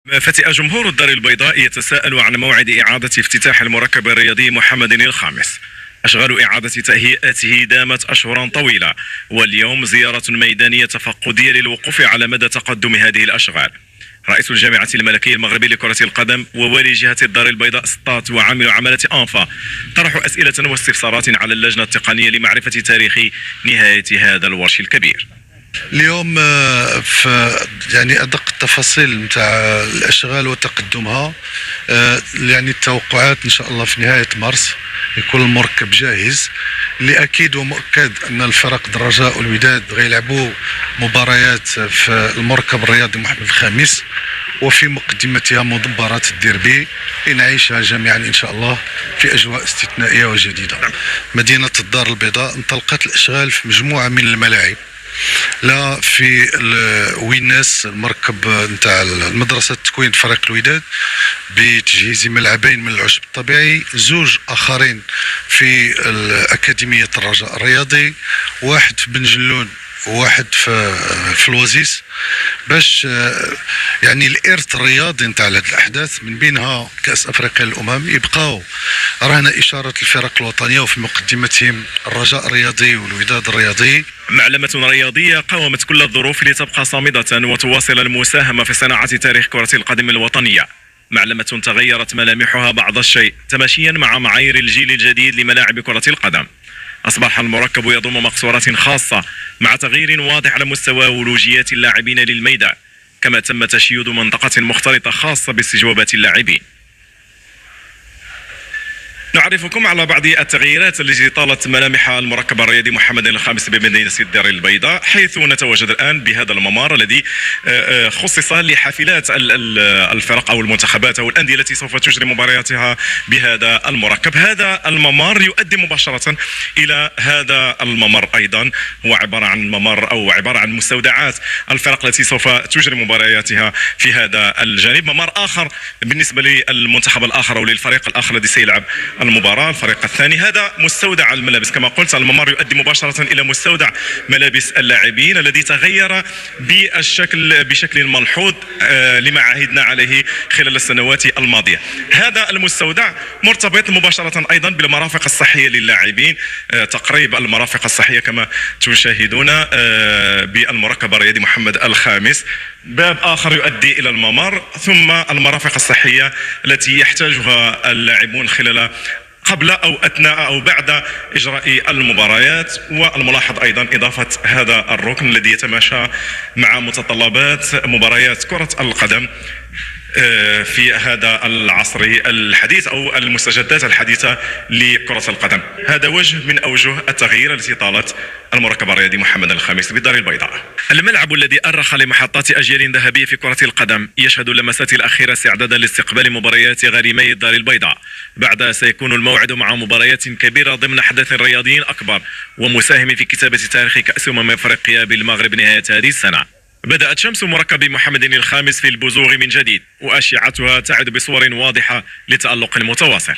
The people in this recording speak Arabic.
فتئ جمهور الدار البيضاء يتساءل عن موعد إعادة افتتاح المركب الرياضي محمد الخامس. أشغال إعادة تهيئته دامت أشهرا طويلة، واليوم زيارة ميدانية تفقدية للوقوف على مدى تقدم هذه الأشغال. رئيس الجامعة الملكية المغربية لكرة القدم ووالي جهة الدار البيضاء سطات وعامل عملة أنفا طرحوا أسئلة واستفسارات على اللجنة التقنية لمعرفة تاريخ نهاية هذا الورش الكبير. اليوم في يعني ادق التفاصيل نتاع الاشغال وتقدمها، يعني التوقعات ان شاء الله في نهايه مارس يكون المركب جاهز. اللي اكيد ومؤكد ان الفرق الرجاء والوداد غيلعبوا مباريات في المركب الرياضي محمد الخامس، وفي مقدمتها مباراة الديربي نعيشها جميعا ان شاء الله في اجواء استثنائيه وجديده. مدينه الدار البيضاء انطلقت الاشغال في مجموعه من الملاعب، لا في ويناس المركب نتاع المدرسة تكوين فريق الوداد بتجهيز ملعبين من العشب الطبيعي، زوج اخرين في اكاديمية الرجاء الرياضي، واحد في بن جلون وواحد في الوزيس، باش يعني الارث الرياضي نتاع هذه الاحداث من بينها كاس افريقيا للامم يبقاو رهن اشاره الفرق الوطنيه وفي مقدمتهم الرجاء الرياضي والوداد الرياضي. معلمة رياضية قاومت كل الظروف لتبقى صامدة وتواصل المساهمة في صناعة تاريخ كرة القدم الوطنية. معلمة تغيرت ملامحها بعض الشيء تماشيا مع معايير الجيل الجديد لملاعب كرة القدم. أصبح المركب يضم مقصورات خاصة مع تغيير واضح على مستوى ولوجيات اللاعبين للميدان، كما تم تشييد منطقة مختلطة خاصة باستجوابات اللاعبين. نعرفكم على بعض التغييرات التي طالت ملامح المركب الرياضي محمد الخامس بمدينة الدار البيضاء، حيث نتواجد الآن بهذا الممر الذي خصص لحافلات الفرق أو المنتخبات أو الأندية التي سوف تجري مبارياتها بهذا المركب. هذا الممر يؤدي مباشرة إلى هذا الممر، أيضا هو عبارة عن ممر أو عبارة عن مستودعات الفرق التي سوف تجري مبارياتها في هذا الجانب. ممر آخر بالنسبة للمنتخب الآخر أو للفريق الآخر الذي سيلعب المباراة، الفريق الثاني. هذا مستودع الملابس كما قلت، الممر يؤدي مباشرة إلى مستودع ملابس اللاعبين الذي تغير بشكل ملحوظ لما عهدنا عليه خلال السنوات الماضية. هذا المستودع مرتبط مباشرة أيضا بالمرافق الصحية للاعبين، تقريب المرافق الصحية كما تشاهدون بالمركب الرياضي محمد الخامس. باب آخر يؤدي إلى الممر، ثم المرافق الصحية التي يحتاجها اللاعبون قبل أو أثناء أو بعد إجراء المباريات. والملاحظ أيضا إضافة هذا الركن الذي يتماشى مع متطلبات مباريات كرة القدم في هذا العصر الحديث أو المستجدات الحديثة لكرة القدم. هذا وجه من أوجه التغيير التي طالت المركب الرياضي محمد الخامس بالدار البيضاء. الملعب الذي أرخ لمحطات أجيال ذهبية في كرة القدم يشهد اللمسات الأخيرة استعدادا لاستقبال مباريات غارمي الدار البيضاء. بعدها سيكون الموعد مع مباريات كبيرة ضمن حدث رياضي أكبر ومساهم في كتابة تاريخ كأس أفريقيا بالمغرب نهاية هذه السنة. بدأت شمس مركب محمد الخامس في البزوغ من جديد، وأشعتها تعد بصور واضحة لتألق متواصل.